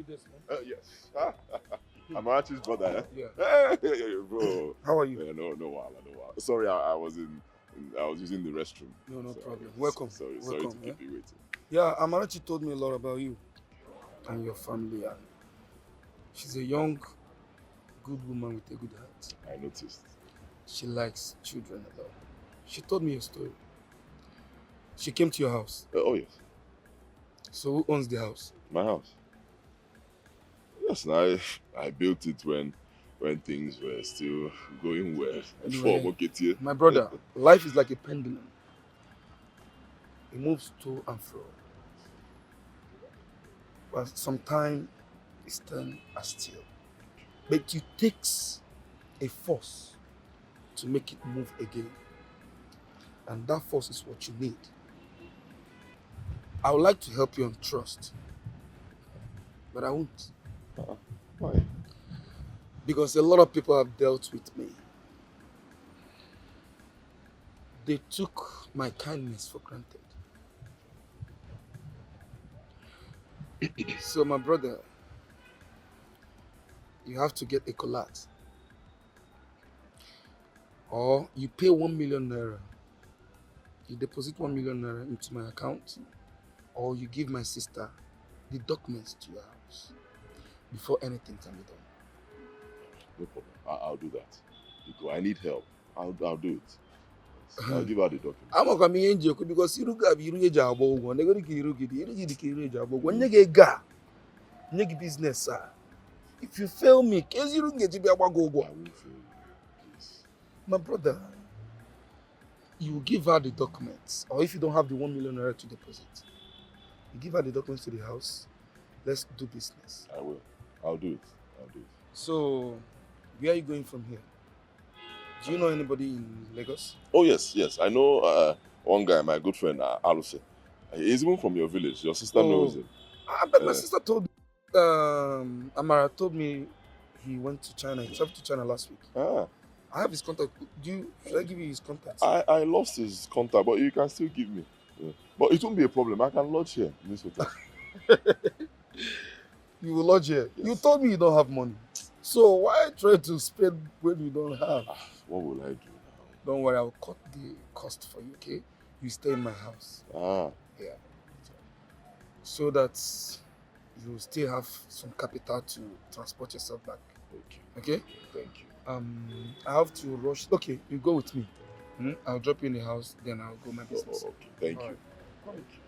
this one? Yes. I'm Archie's brother. Yeah. Hey, bro. How are you? Yeah, no, no, wow. Sorry, I was I was using the restroom. No problem. Welcome. Sorry Welcome, to keep you waiting. Yeah, Amarachi told me a lot about you and your family, and she's a young, good woman with a good heart. I noticed. She likes children a lot. She told me a story. She came to your house. Oh yes. So who owns the house? My house. Yes, I built it when things were still going well. My brother, life is like a pendulum. It moves to and fro. But sometimes it's turned as still. But it takes a force to make it move again. And that force is what you need. I would like to help you on trust, but I won't. Why? Because a lot of people have dealt with me. They took my kindness for granted. So my brother, you have to get a collect. Or you pay 1 million naira. You deposit 1 million naira into my account. Or you give my sister the documents to your house before anything can be done. No problem. I'll do that. Because I need help. I'll do it. I'll give her the documents. I'm not coming to because you look at you job. When they go to you job. When you get ga, you get business, sir. If you fail me, case you don't get to be able to go. I will fail you. Please. My brother, you give her the documents, or if you don't have the 1 million naira to deposit, you give her the documents to the house. Let's do business. I will. I'll do it. So, where are you going from here? Do you know anybody in Lagos? Oh yes. I know one guy, my good friend Aluse. He's even from your village. Your sister knows him. But my sister told me, Amara told me he went to China. He traveled to China last week. I have his contact. Should I give you his contact? I lost his contact, but you can still give me. Yeah. But it won't be a problem. I can lodge here in this hotel. You will lodge here? Yes. You told me you don't have money. So why try to spend when you don't have? What will I do now? Don't worry, I'll cut the cost for you, okay? You stay in my house. Yeah. So that you still have some capital to transport yourself back. Okay? Thank you. I have to rush. Okay, you go with me. I'll drop you in the house, then I'll go my business. Okay, thank you. Right. Thank you.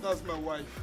That's my wife.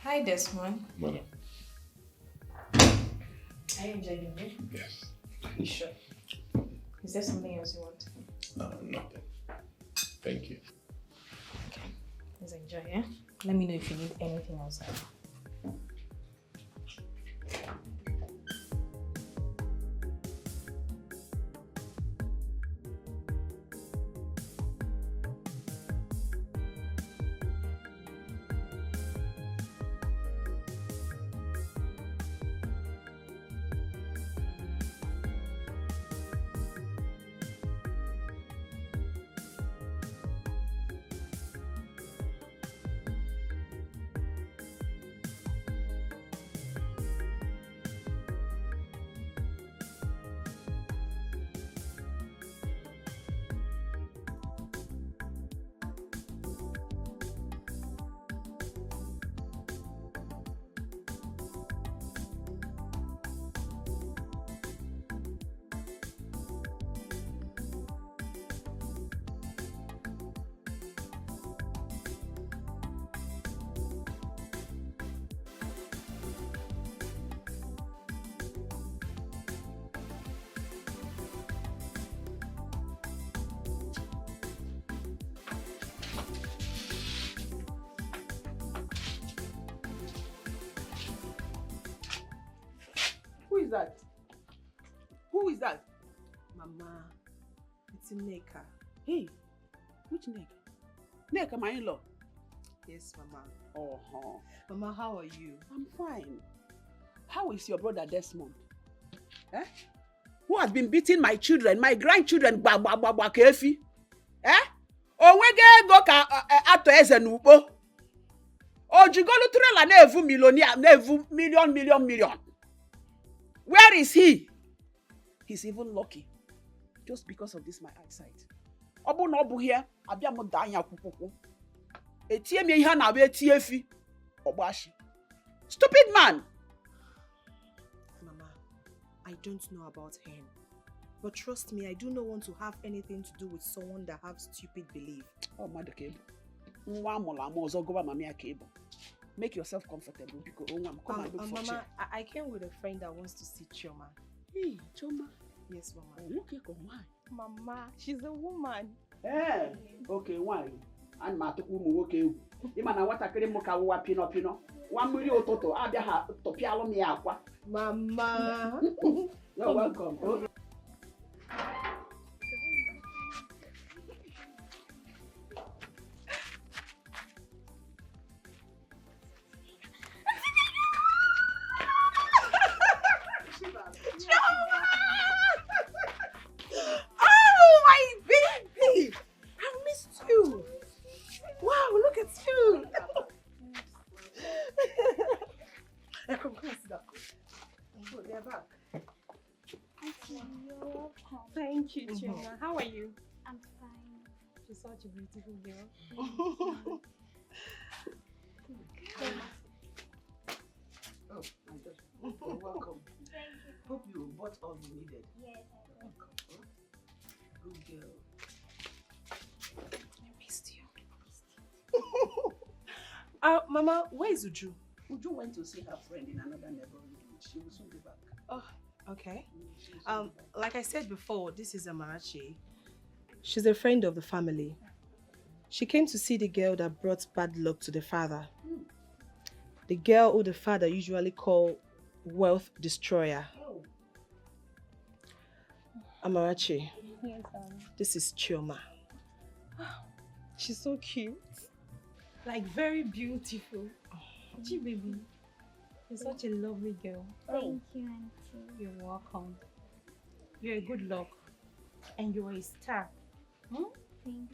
Hi, Desmond. Madam. Are you enjoying it? Yes. You sure? Is there something else you want? Nothing. Thank you. Okay. Let's enjoy, yeah? Let me know if you need anything outside. Who is that? Who is that? Mama, it's Neka. Hey, which Neka? Neka, my in-law. Yes, Mama. Oh, Mama, how are you? I'm fine. How is your brother Desmond? Eh? Who has been beating my children, my grandchildren, kefi? Eh? Onwege go ka ato eze n'ugbo. Ojigolu trela na-evu millionaire, na-evu million. Where is he? He's even lucky. Just because of this my eyesight. Obu na obu here, abia mo da anya kwukwukwu. Etie me ihe na be etie fi. Ogbashi. Stupid man. Mama, I don't know about him. But trust me, I do not want to have anything to do with someone that has stupid belief. Oh, mother cable. Nwa mola mo ozo go ba mami cable. Make yourself comfortable because come and look for Mama, chair. I came with a friend that wants to see Chioma. Hey, Choma. Yes, Mama. Okay, come why? Mama, she's a woman. Eh, okay, why? And ma to umu woke egwu. Ima na watakịrị m ka wụwa pino. Nwa mmiri ụtụtụ abịa ha tọpịalụ m ya akwa. Mama. You're welcome. Okay. Oh, my baby! I missed you. Wow, look at you. Come sit down. Oh, they're back. You're welcome. Thank you, Chioma. How are you? I'm fine. She's such a beautiful girl. Oh, my God. You're welcome. Hope you bought all you needed. Yes, I will. Good girl. I missed you. Mama, where is Uju? Uju went to see her friend in another neighborhood. She will soon be back. Oh, okay. She will soon be back. Like I said before, this is Amarachi. She's a friend of the family. She came to see the girl that brought bad luck to the father. The girl who the father usually call wealth destroyer. Oh. Amarachi, Yes, this is Chioma. She's so cute. Like very beautiful. Gee, baby. You're such a lovely girl. Thank you, Auntie. You're welcome. You're a good luck. And you're a star. Thank you.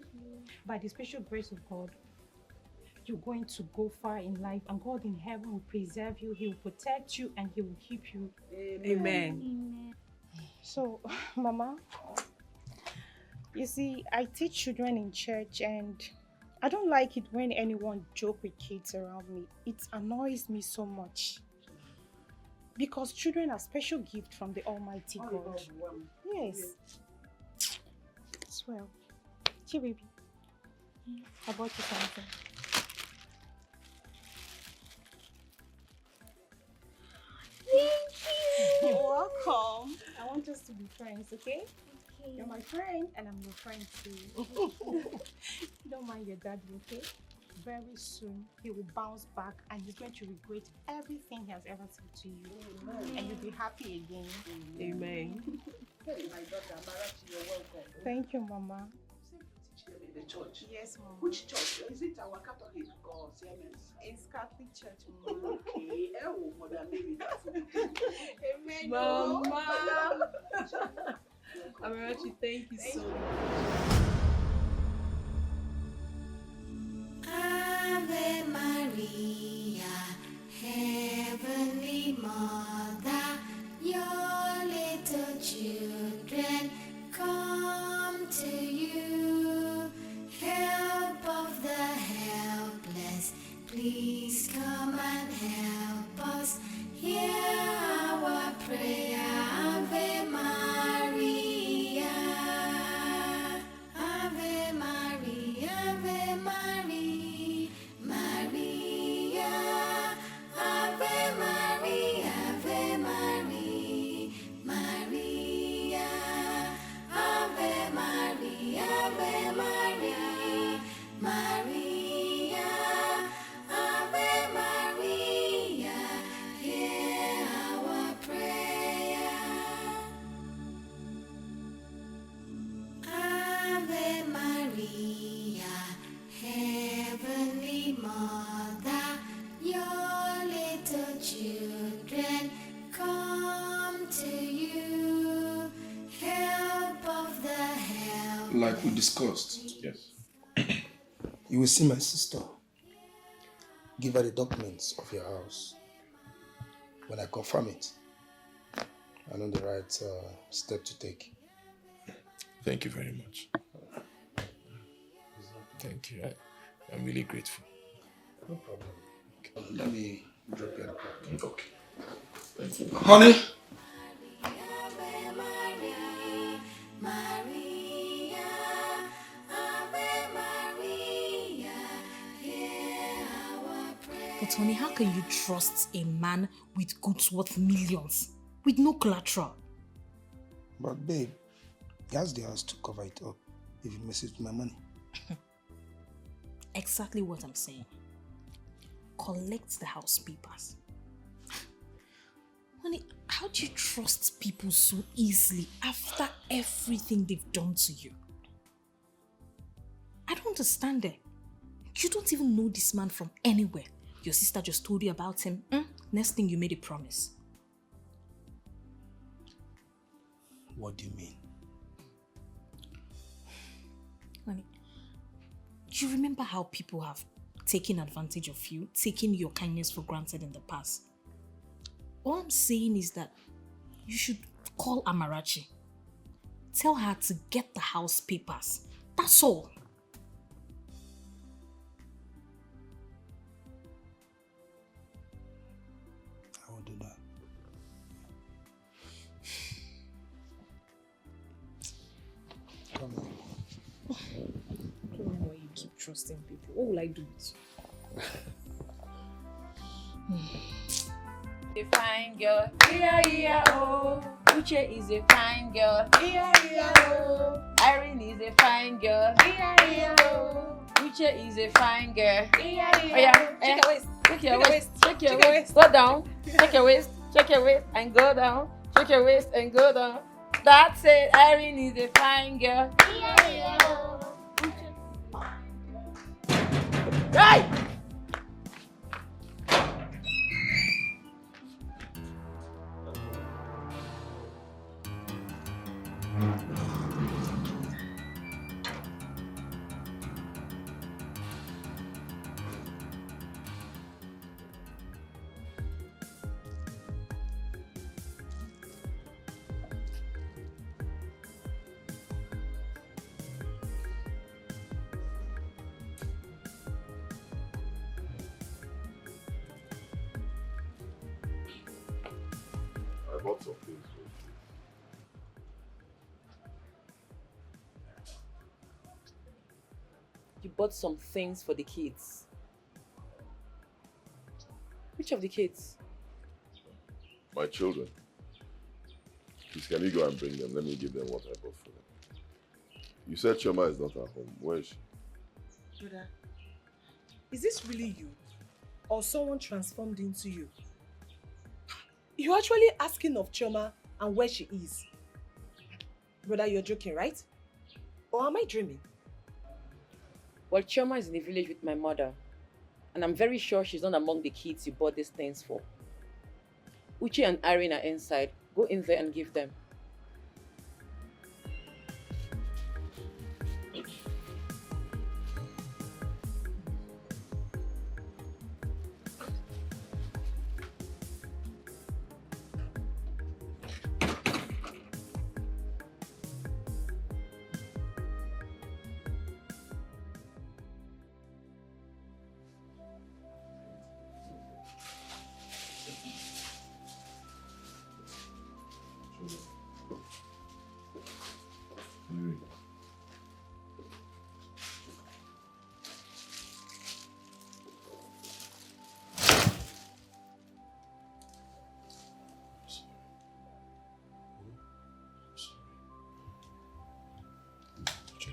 By the special grace of God, you're going to go far in life, and God in heaven will preserve you, He will protect you, and He will keep you. Amen. Amen. So, Mama, you see, I teach children in church, and I don't like it when anyone joke with kids around me. It annoys me so much. Because children are special gift from the Almighty God. Yes. Swell. Gee, baby. I bought you something. Come. I want us to be friends, okay? Okay. You're my friend and I'm your friend too. Don't mind your daddy, okay? Very soon he will bounce back and he's going to regret everything he has ever said to you. And you'll be happy again. Amen. Hey, my daughter, Amarachi, you're welcome. Thank you, Mama. Teach them in the church. Yes, Mama. Which church? Is it our Catholic or Siemens? It's Catholic Church, Mama. Okay. Oh, Mother Mary, that's it. Amen. Mama. Amarachi, thank you so much. Ave Maria, Heavenly Mother, your little children come to you. Help of the helpless, please come and help us. Hear our prayer, Ave Maria. Ave Maria, Ave Maria, Maria. Ave Maria, Ave Maria, Maria. Ave Maria, Ave Maria, Maria. Ave Maria, hear our prayer. Ave Maria, Heavenly Mother, your little children come to you. Help of the help. Like we discussed, Yes. you will see my sister. Give her the documents of your house. When I confirm it, I know the right step to take. Thank you very much. Thank you. I'm really grateful. No problem. Let me drop you at the park. Okay. Thank you. Honey? Ave Maria, Maria. Ave Maria, hear our prayer. But honey, how can you trust a man with goods worth millions with no collateral? But babe, he has the house to cover it up if he messes with my money. Exactly what I'm saying. Collect the house papers. Honey, how do you trust people so easily after everything they've done to you? I don't understand it. You don't even know this man from anywhere. Your sister just told you about him. Next thing you made a promise. What do you mean? Honey, do you remember how people have taken advantage of you, taking your kindness for granted in the past? All I'm saying is that you should call Amarachi. Tell her to get the house papers. That's all. I will do that. Come on. I don't know why you keep trusting people. What will I do with you? A fine girl, yeah, oh. Uche is a fine girl, yeah, oh. Irene is a fine girl, yeah, oh. Uche is a fine girl, yeah. Oh yeah, Check your waist. Check your Check your waist, waist. check your Check your waist, go down, check your waist, and go down, check your waist and go down. That's it, Irene is a fine girl, yeah, oh. Right! I bought some things for you. You bought some things for the kids. Which of the kids? My children. Please, can you go and bring them? Let me give them what I bought for them. You said Chioma is not at home. Where is she? Brother, is this really you? Or someone transformed into you? You're actually asking of Chioma and where she is. Brother, you're joking, right? Or am I dreaming? Well, Chioma is in the village with my mother. And I'm very sure she's not among the kids you bought these things for. Uche and Irene are inside. Go in there and give them.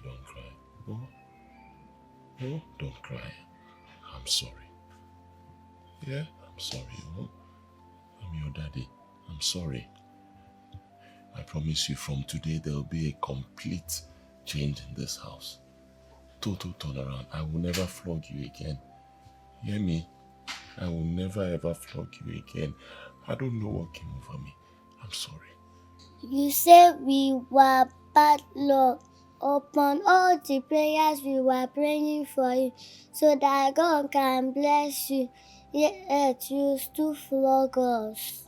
Don't cry. Oh, don't cry. I'm sorry. Yeah, I'm sorry. Oh, I'm your daddy. I'm sorry. I promise you from today there will be a complete change in this house. Total turnaround. I will never flog you again. Hear me? I will never ever flog you again. I don't know what came over me. I'm sorry. You said we were bad luck. Upon all the prayers we were praying for you, so that God can bless you, yet you still flog us.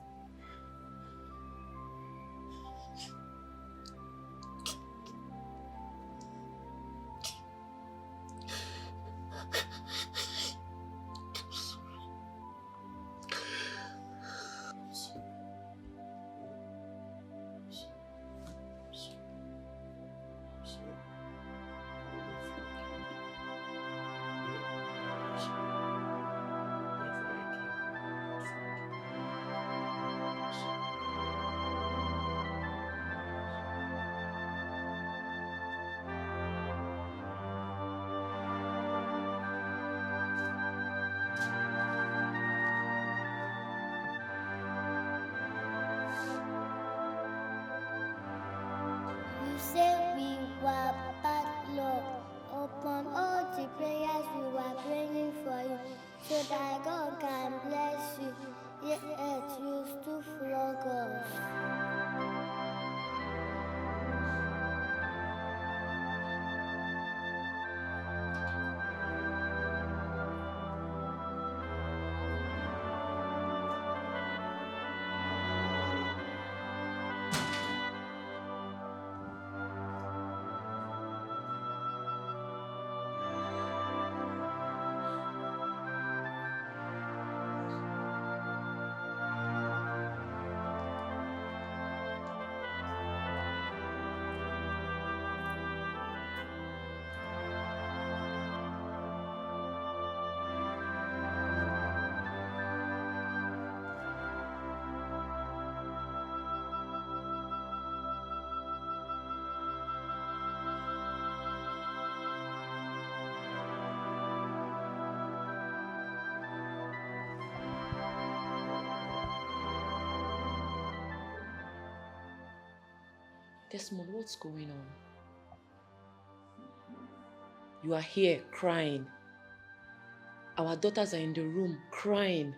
You said we were bad luck. Upon all the prayers we were praying for you, so that God can bless you, yet you still flog us. Desmond, what's going on? You are here crying. Our daughters are in the room crying.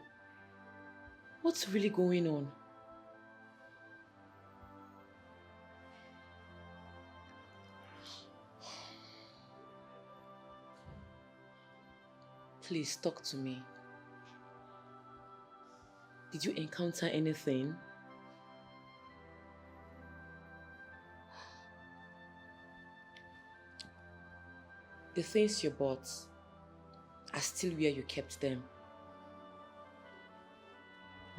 What's really going on? Please talk to me. Did you encounter anything? The things you bought are still where you kept them.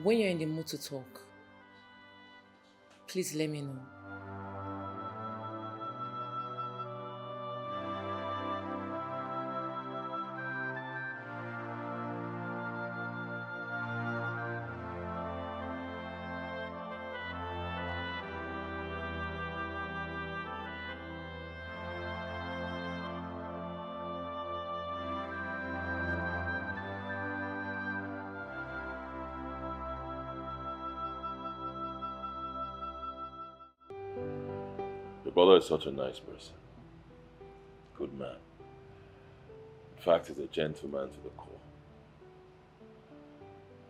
When you're in the mood to talk, please let me know. Your brother is such a nice person. Good man. In fact, he's a gentleman to the core.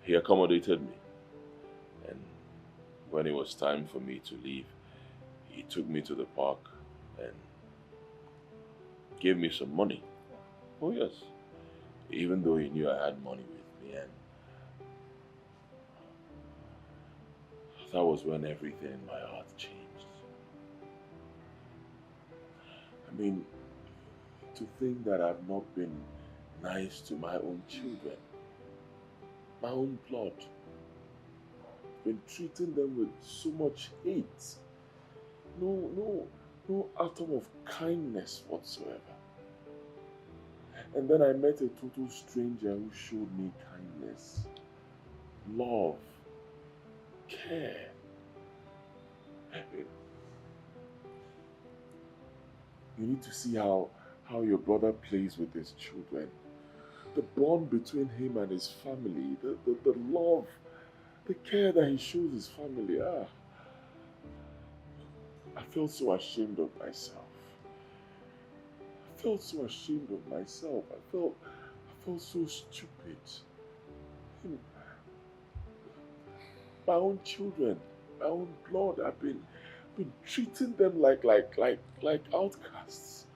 He accommodated me. And when it was time for me to leave, he took me to the park and gave me some money. Oh yes. Even though he knew I had money with me, and that was when everything in my heart changed. I mean, to think that I've not been nice to my own children, my own blood, been treating them with so much hate, no atom of kindness whatsoever. And then I met a total stranger who showed me kindness, love, care. You need to see how your brother plays with his children. The bond between him and his family, the love, the care that he shows his family. I felt so ashamed of myself. I felt so ashamed of myself. I felt so stupid. My own children, my own blood, I've been treating them like outcasts.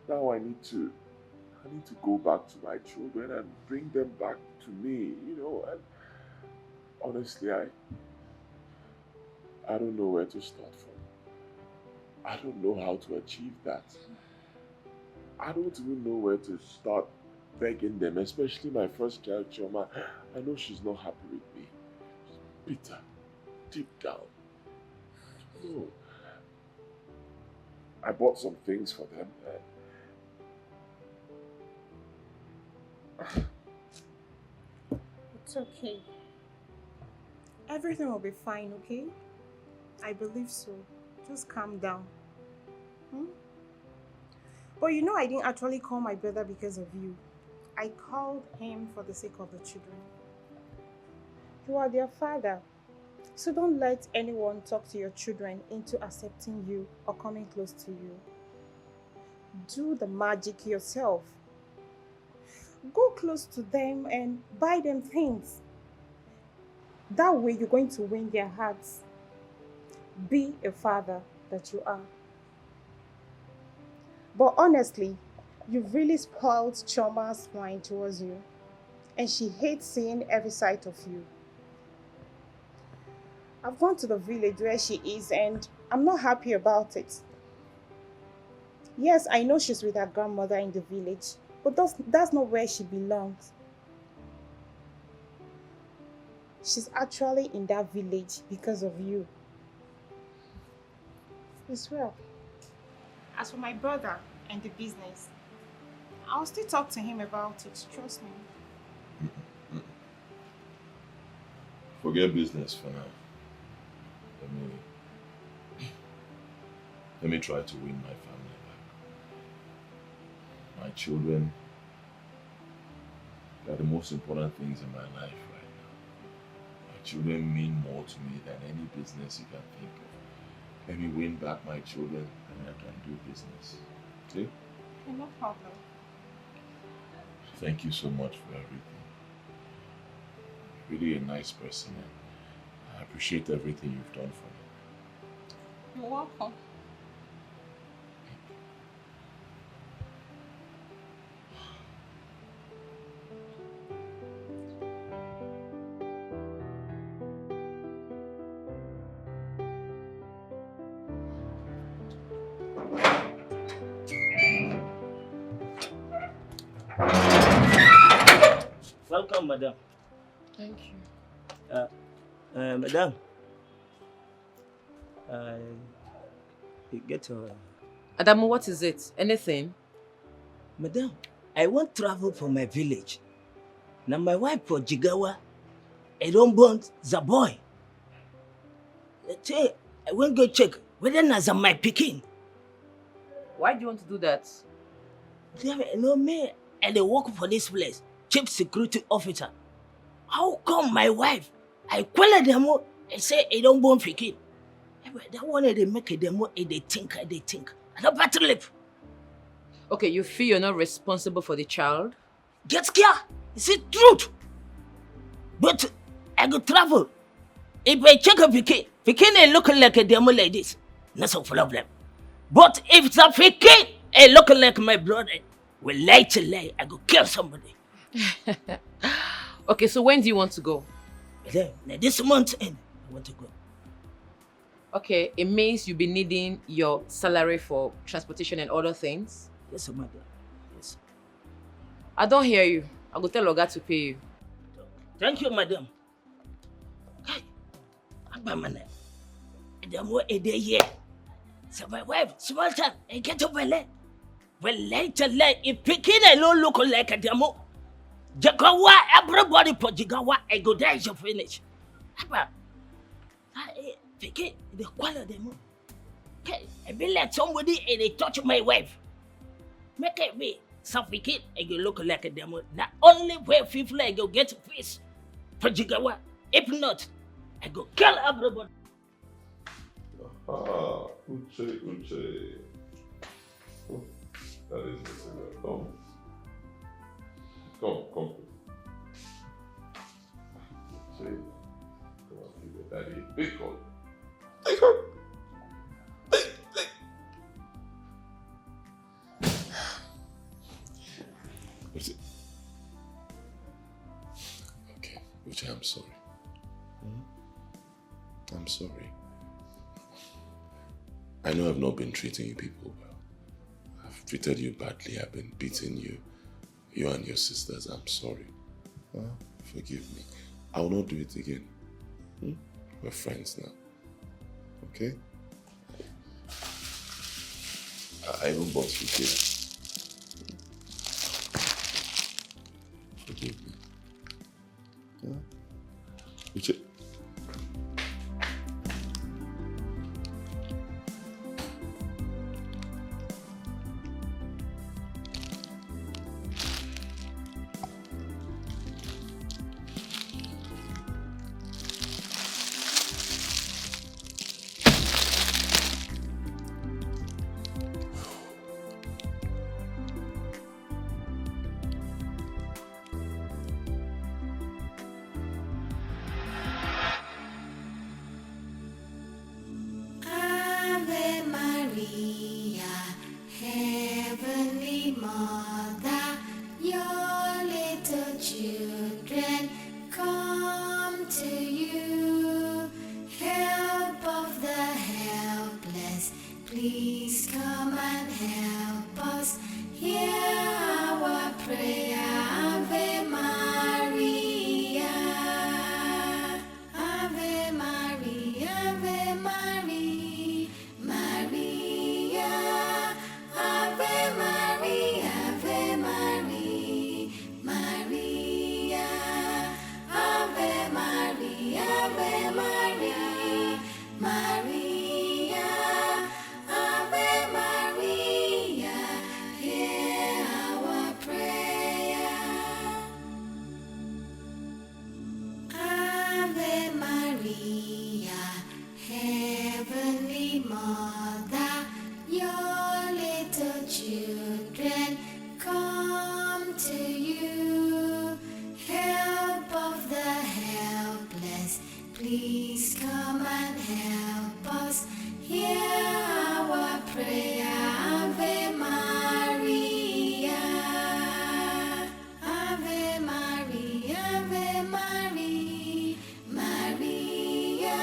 Now I need to go back to my children and bring them back to me, and honestly, I don't know where to start from. I don't know how to achieve that. I don't even know where to start begging them, especially my first child, Chioma. I know she's not happy with me. She's bitter, deep down. No. I bought some things for them. It's okay. Everything will be fine, okay? I believe so. Just calm down. But you know I didn't actually call my brother because of you. I called him for the sake of the children. You are their father. So don't let anyone talk to your children into accepting you or coming close to you. Do the magic yourself. Go close to them and buy them things. That way you're going to win their hearts. Be a father that you are. But honestly, you've really spoiled Chioma's mind towards you. And she hates seeing every side of you. I've gone to the village where she is and I'm not happy about it. Yes, I know she's with her grandmother in the village, but that's not where she belongs. She's actually in that village because of you. As well. As for my brother and the business, I'll still talk to him about it, trust me. Forget business for now. Let me try to win my family back. My children are the most important things in my life right now. My children mean more to me than any business you can think of. Let me win back my children and I can do business. Okay? Okay, no problem. Thank you so much for everything. Really a nice person, and I appreciate everything you've done for me. You're welcome. Welcome, madam. Thank you. Madam. Get her. Adamu, what is it? Anything? Madam, I want travel for my village. Now my wife for Jigawa, I don't want the boy. I won't go check whether Naza my picking. Why do you want to do that? You know me, and they work for this place, chief security officer. How come my wife, I call them, I say I don't want picking. That one they make it, they think. I don't battle lip. Okay, you feel you're not responsible for the child? Get scared. It's the truth. But I go travel. If I check a Pikin ain't looking like a demo like this, not so problem. But if it's a Pikin ain't looking like my brother, well, lie to lie, I go kill somebody. Okay, so when do you want to go? Then, this month end, I want to go. Okay, it means you'll be needing your salary for transportation and other things? Yes, madam. Yes. I don't hear you. I will tell Oga to pay you. Thank you, madam. Hey, Abamana. The more a day here. So my wife, small time, I get over there. Well, later, if Pikin alone look like a demo, Jagawa, everybody for Jigawa, I go there, you finish. Abba, Pikin, the quality demo. Okay, I be like somebody and they touch my wife. Make it me, some Pikin, I go look like a demo. Not only where people I go get peace for Jigawa. If not, I go kill everybody. Uche. Oh, that is the signal. Come. Uche, come on, give your daddy a big hug. Big hug. Uche. Okay, Uche, I'm sorry. I'm sorry. I know I've not been treating you people well. I've treated you badly. I've been beating you and your sisters. I'm sorry. Forgive me. I will not do it again. We're friends now. Okay? I even bought you gifts. Forgive me. Uche. Ave Maria, Heavenly Mother, your little children come to you. Help of the helpless, please come and help us. Hear our prayer, Ave Maria. Ave Maria, Ave Maria, Maria. Ave Maria, Ave Maria, Maria. Ave Maria, Ave Maria, Maria. Ave Maria, hear our prayer. Ave Maria, Heavenly Mother, your little children come to you. Help of the helpless, please come and help us. Hear our prayer, Ave Maria. Ave Maria, Ave Maria, Maria.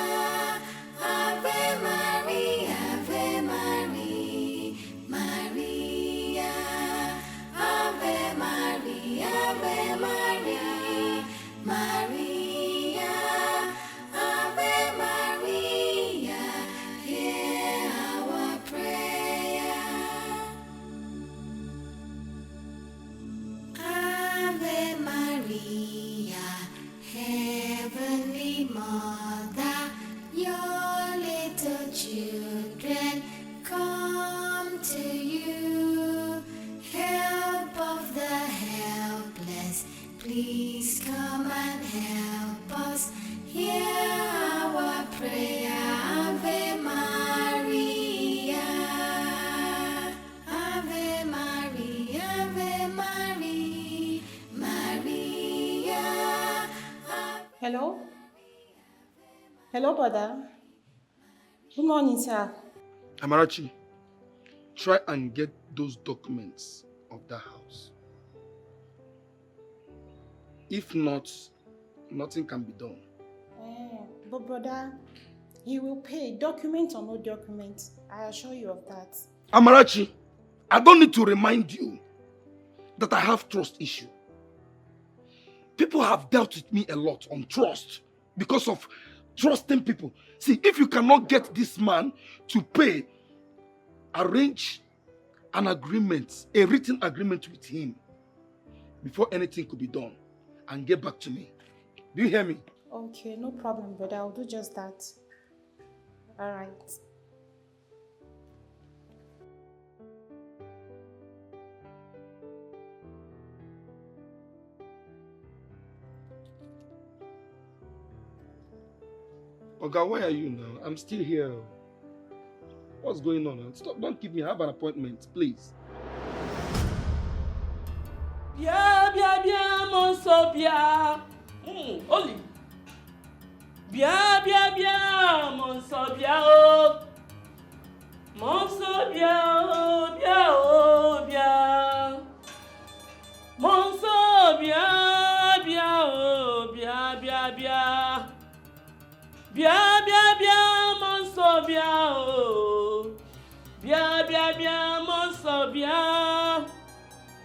Ave Maria, Ave Maria, Maria. Ave Maria, Ave Maria, Maria. Ave Maria, hear our prayer. Ave Maria, Heavenly Mother, your little children come to you. Help of the helpless, please come and help us. Hear our prayer, Ave Maria. Hello? Hello, brother. Good morning, sir. Amarachi, try and get those documents of that house. If not, nothing can be done. But brother, he will pay, document or no document. I assure you of that. Amarachi, I don't need to remind you that I have trust issue. People have dealt with me a lot on trust because of trusting people. See, if you cannot get this man to pay, arrange an agreement, a written agreement with him before anything could be done, and get back to me. Do you hear me? Okay, no problem, brother. I'll do just that. All right. Oga, where are you now? I'm still here. What's going on? Stop, don't keep me. I have an appointment, please. Bia, bia, bia, monso, bia. Oli. Bia, bia, bia, monso, bia, oh. Monso, bia, oh, bia, oh, bia. Monso, bia, bia, oh, bia, bia, bia. Bia, bia, bia, monso, bia, oh. Bia, bia, bia, monso, bia.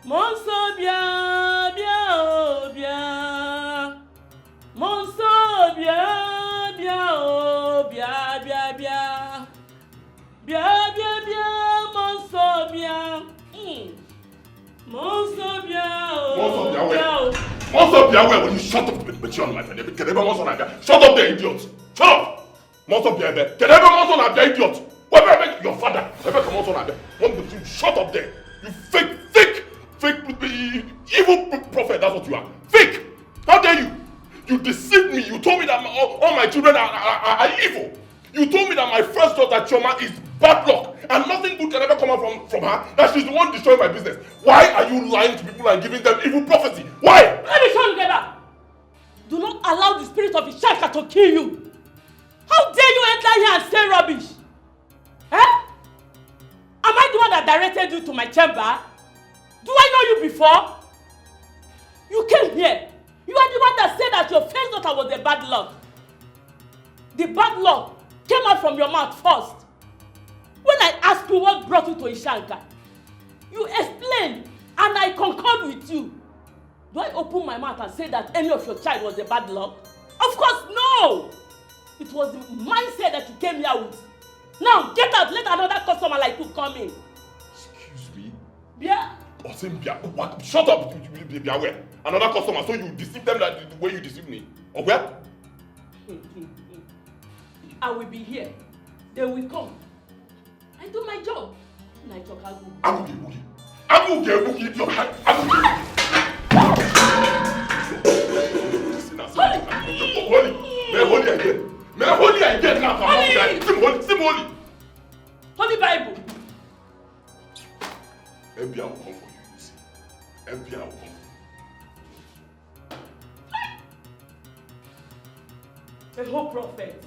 Monso, bia, bia, oh, bia. Monso, bia, bia, oh, bia, bia, bia. Bia, bia, bia, monso, bia. Monso, bia, oh, bia. Monso, bia, where will you shut up with you on my friend? Shut up there, idiot. Shut up! Monso, bia, bia. Can ever monso, bia, idiot? Where your father? Ever come monso, bia. Shut up there. You fake evil prophet, that's what you are. Fake! How dare you? You deceived me. You told me that all my children are evil. You told me that my first daughter, Chioma, is bad luck. And nothing good can ever come out from her. That she's the one destroying my business. Why are you lying to people and giving them evil prophecy? Why? Let me show you together. Do not allow the spirit of Ishaka to kill you. How dare you enter here and say rubbish? Eh? Am I the one that directed you to my chamber? Do I know you before? You came here. You are the one that said that your first daughter was a bad luck. The bad luck came out from your mouth first. When I asked you what brought you to Ishanka, you explained and I concurred with you. Do I open my mouth and say that any of your child was a bad luck? Of course, no! It was the mindset that you came here with. Now, get out. Let another customer like you come in. Excuse me? Yeah. What? Shut up, be aware. Another customer, so you deceive them like the way you deceive me. Or where? I will be here. They will come. I do my job. Holy again now. Holy Bible. FBI will come for you, you see. FBI will come for you. A whole prophet.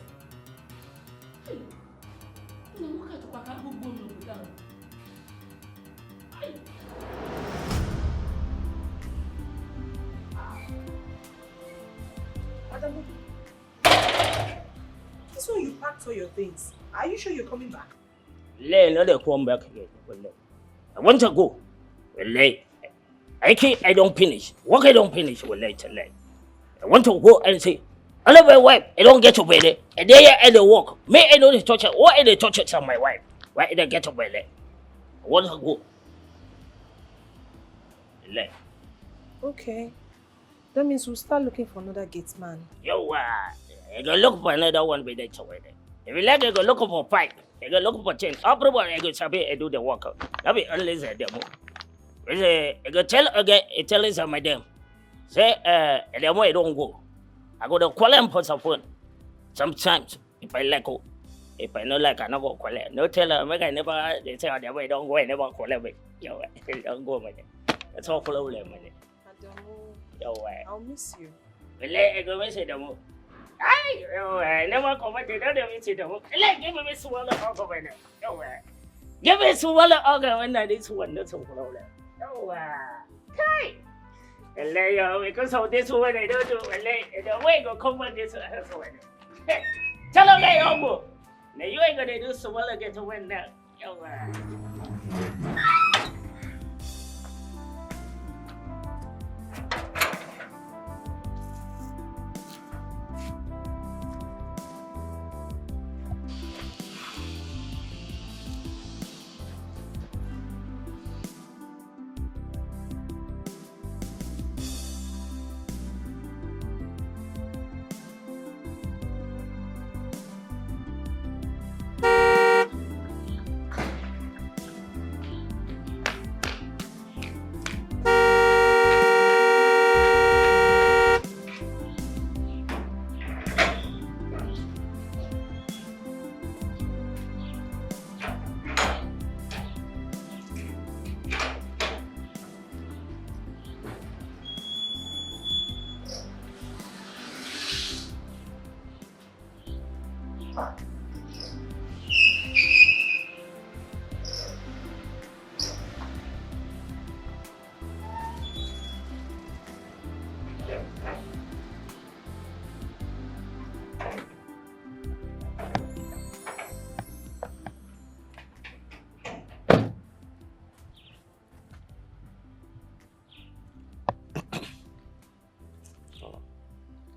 This one you packed all your things. Are you sure you're coming back? Let her come back again. I want to go. I don't finish. Work I don't finish. I want to go and say, I love my wife. I don't get to bed. And there I don't work. May I know the torture? What are the tortures of my wife? Why did I get to bed? I want to go. Okay. That means we'll start looking for another gate man. Yo, I go look for another one with that away. If you like, I go look for pipe. I go look for chain. I'll probably go sabi and do the work. I'll be unless I demo. I go tell again, it tells her my damn. Say, the more I don't go. I go to call him for support. Sometimes, if I like, if I know like I not go call it. No tell her, I never, they say, the way don't go, I never call it. Yo, don't go with it. That's all for them. Yo, I'll miss you. Well, I go miss it. I never commented on the visit. Like, give me swallow over there. Give me swallow over when I did one. That's all. Okay. Because of this one, I don't do the way go cover this one. Tell them, hey, Omo. Now you ain't gonna do swallow get to win now.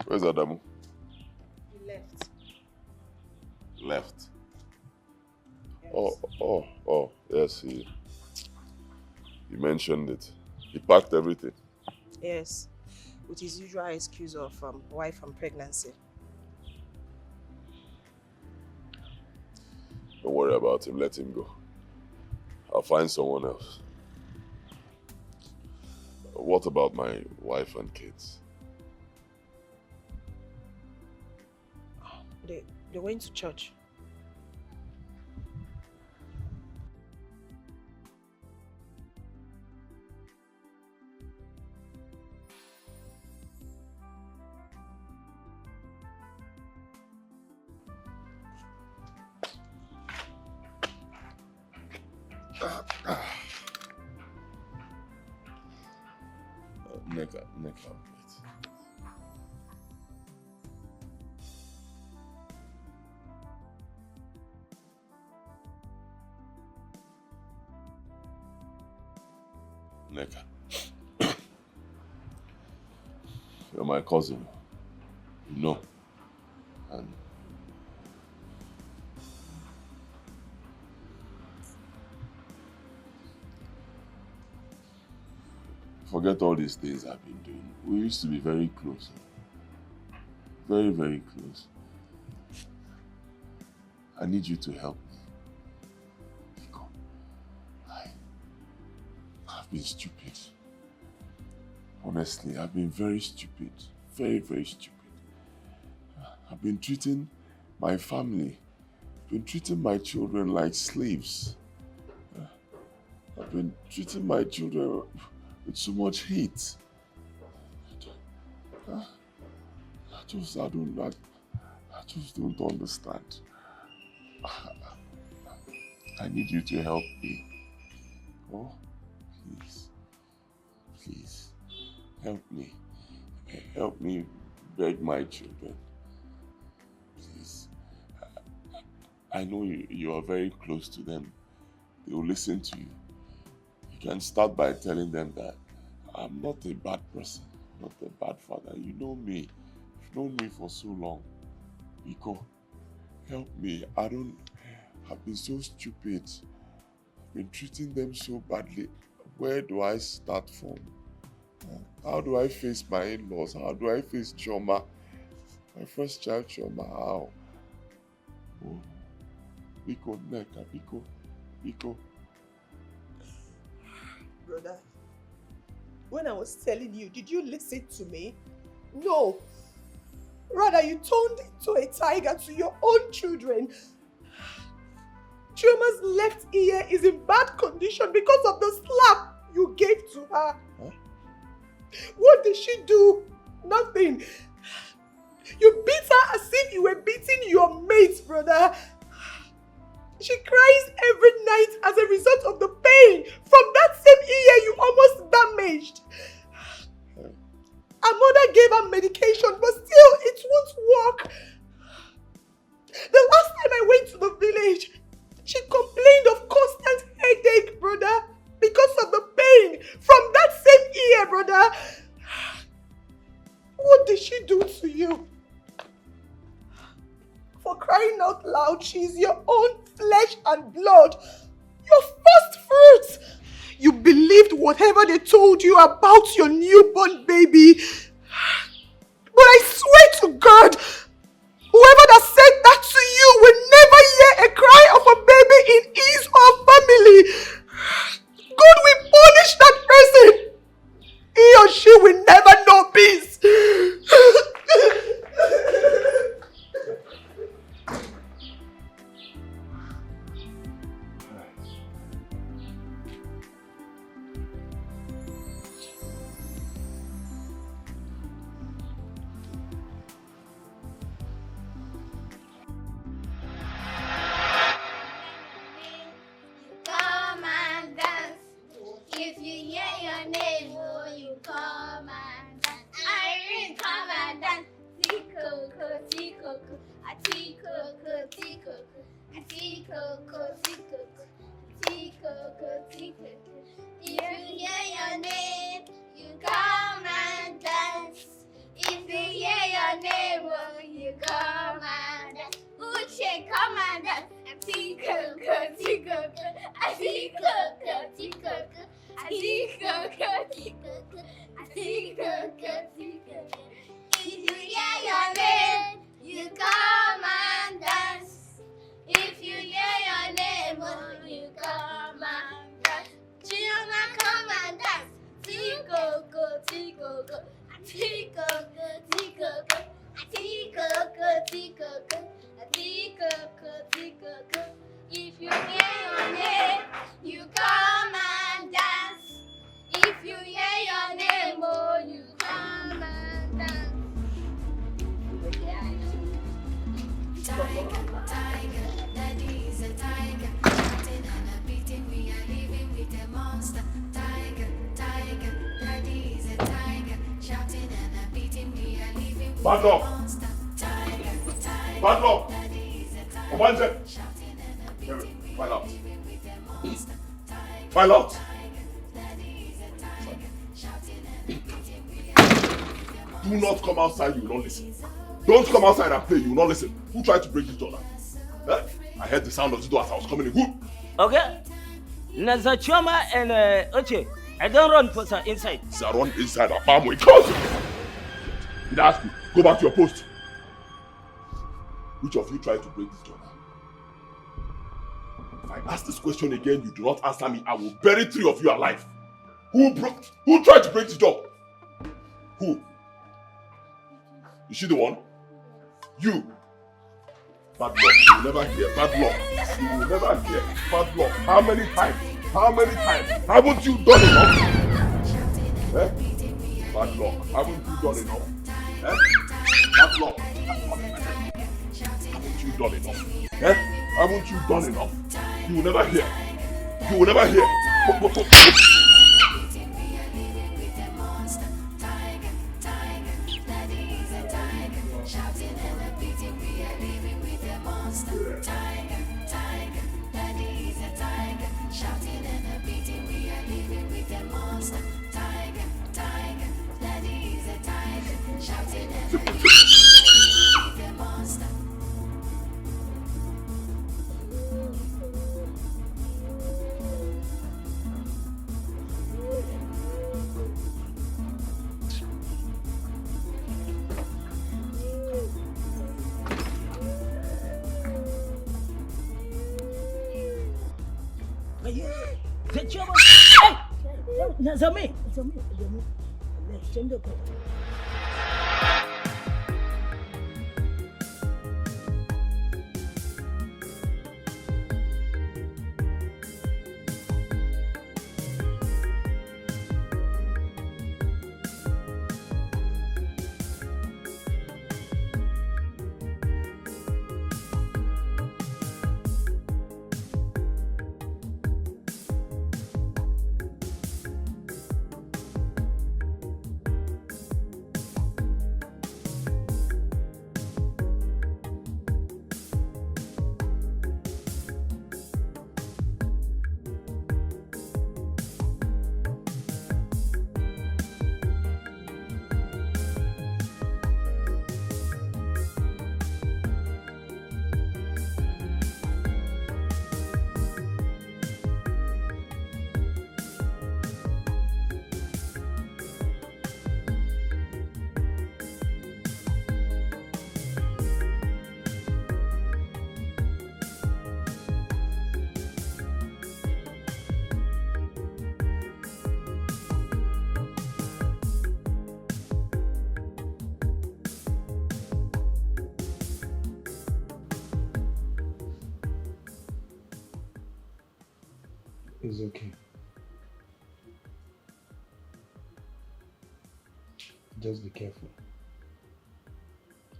Where's Adamu? He left. Left. Yes. Oh, yes, he mentioned it. He packed everything. Yes, with his usual excuse of wife and pregnancy. Don't worry about him, let him go. I'll find someone else. What about my wife and kids? They went to church. Neka, wait. Neka. You're my cousin. You know. And forget all these things I've been doing. We used to be very close. Very, very close. I need you to help me. Because I've been stupid. Honestly, I've been very stupid. Very, very stupid. I've been treating my family, been treating my children like slaves. I've been treating my children with so much hate. I just don't understand. I need you to help me. Oh, please, help me. Help me beg my children. Please. I know you are very close to them. They will listen to you. You can start by telling them that I'm not a bad person, not a bad father. You know me. You've known me for so long. Iko, help me. I've been so stupid. I've been treating them so badly. Where do I start from? How do I face my in-laws? How do I face Chioma? My first child, Chioma, how? Oh, Biko, Neka, Biko. Brother, when I was telling you, did you listen to me? No. Rather, you turned into a tiger to your own children. Chioma's left ear is in bad condition because of the slap you gave to her. Huh? What did she do? Nothing. her as if you were beating your mates, brother. She cries every night as a result of the pain from that same ear you almost damaged. Her mother gave her medication, but still it won't work. The last time I went to the village, she complained of constant headache, brother, because of the pain from that same ear, brother. What did she do to you? For crying out loud, she is your own flesh and blood. Your first fruits. You believed whatever they told you about your newborn baby. But I swear to God, whoever that said that to you will never hear a cry of a baby in his or family. God will punish that person. He or she will never know peace. Come and dance. If you hear your name, oh, you come and dance. Irene, come and dance. Tikoko, tikoko, a tikoko, tikoko, a tikoko, tikoko, tikoko, tikoko. If you hear your name, you come and dance. If you hear your name, oh, you come and dance. Uche, come and dance. A tikoko, tikoko, a tikoko, tikoko, a tikoko, tikoko, a tikoko, tikoko. If you hear your name, you come and dance. If you hear your name, oh, you come and dance. Children, come and dance. Tikoko, tikoko, a tikoko, tikoko, a tikoko, tikoko, a tikoko, tikoko. If you hear your name, you come and dance. If you hear your name, oh, you come and dance. Tiger, tiger, daddy is a tiger. Shouting and a beating, we are living with a monster. Tiger, tiger, daddy is a tiger. Shouting and a beating, we are living with Back a up. monster. Tiger, tiger, Back up. daddy is a tiger. Come on, Zed. Shouting and a beating, we File are out. living with a monster. Tiger, File out. tiger, daddy is a tiger. Shouting and a beating, we are living with a monster. Do not come outside, you will not listen. Don't come outside and play, you will not listen. Who tried to break this door now? Eh? I heard the sound of the door as I was coming in. Who? Okay? Nasa Choma and Oche, I don't run for some inside. Run inside our farm. We close it. Did I ask you? Go back to your post. Which of you tried to break this door? If I ask this question again, you do not answer me, I will bury 3 of you alive. Who tried to break this door? Who? Is she the one? You. Bad luck. You will never hear. Bad luck. You will never hear. Bad luck. How many times? How many times? Haven't you done enough? Eh? Bad luck. Haven't you done enough? Eh? Bad luck. Haven't you done enough? Eh? Haven't you done enough? You will never hear. You will never hear. Nazame. It's okay. Just be careful.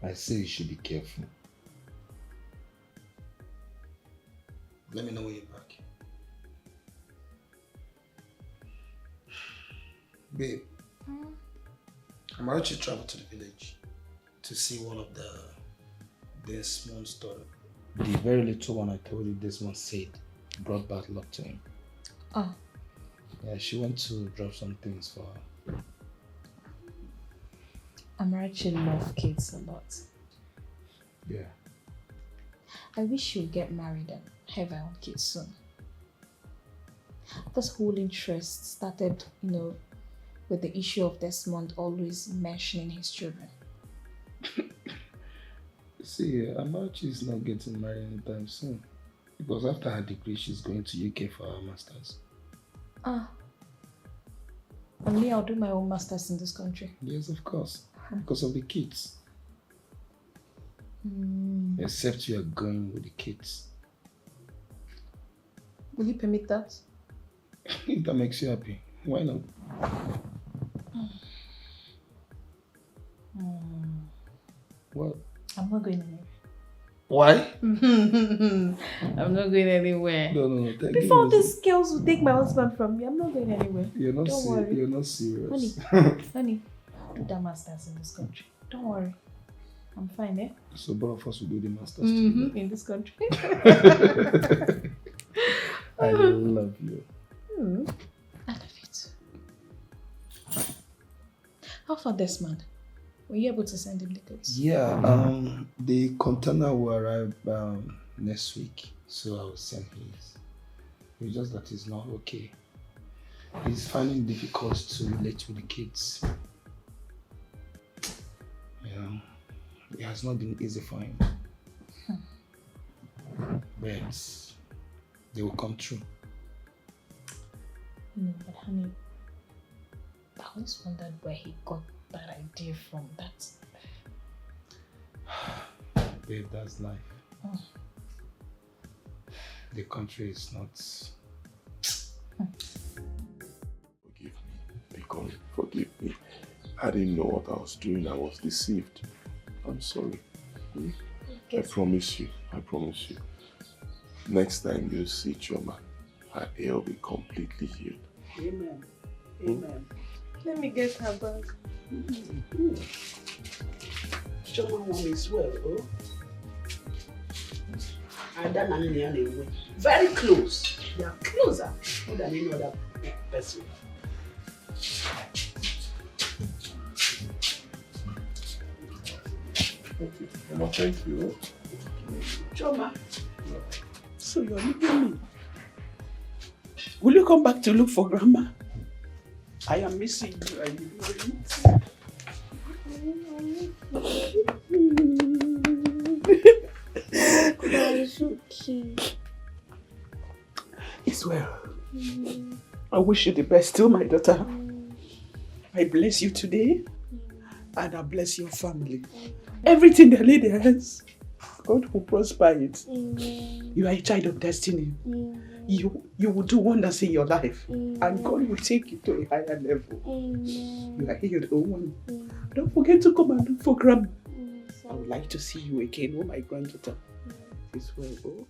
I say you should be careful. Let me know when you're back. Babe, I'm about to travel to the village to see one of the Desmond's daughter. The very little one I told you Desmond said brought bad luck to him. Oh. Yeah, she went to drop some things for her. Amarachi loves kids a lot. Yeah. I wish you'd get married and have our own kids soon. This whole interest started, with the issue of Desmond always mentioning his children. See, Amarachi is not getting married anytime soon. Because after her degree, she's going to UK for her master's. And me, I'll do my own master's in this country. Yes, of course. Because of the kids. Except you are going with the kids. Will you permit that? If that makes you happy, why not? What? I'm not going anywhere. Why? I'm not going anywhere. No. Before these girls will take my husband from me, I'm not going anywhere. Don't worry. You're not serious. Honey, I'll do that master's in this country. Don't worry. I'm fine, eh? So both of us will do the masters together. In this country. I love you. I love you too. How far Desmond? Were you able to send him the goods? Yeah, the container will arrive next week, so I will send his. It's just that he's not okay. He's finding it difficult to relate with the kids. It has not been easy for him. But they will come true. No, but honey, I always wondered where he got that idea from. Babe, that's life. The country is not... Forgive me. Because forgive me. I didn't know what I was doing. I was deceived. I'm sorry. I promise you. Next time you see Choma, her ear will be completely healed. Amen. Let me get her bag. Choma mom is well, oh? And very close. They are closer more than any other person. Mama, thank you. Choma, so you're leaving me. Will you come back to look for Grandma? I am missing you. Are you doing It's okay. It's well. I wish you the best too, my daughter. I bless you today, and I bless your family. Everything they lay their hands, God will prosper it. You are a child of destiny. You will do wonders in your life, and God will take you to a higher level. You are healed, oh one. Don't forget to come and look for Grandma. I would like to see you again, oh my granddaughter. It's well, oh.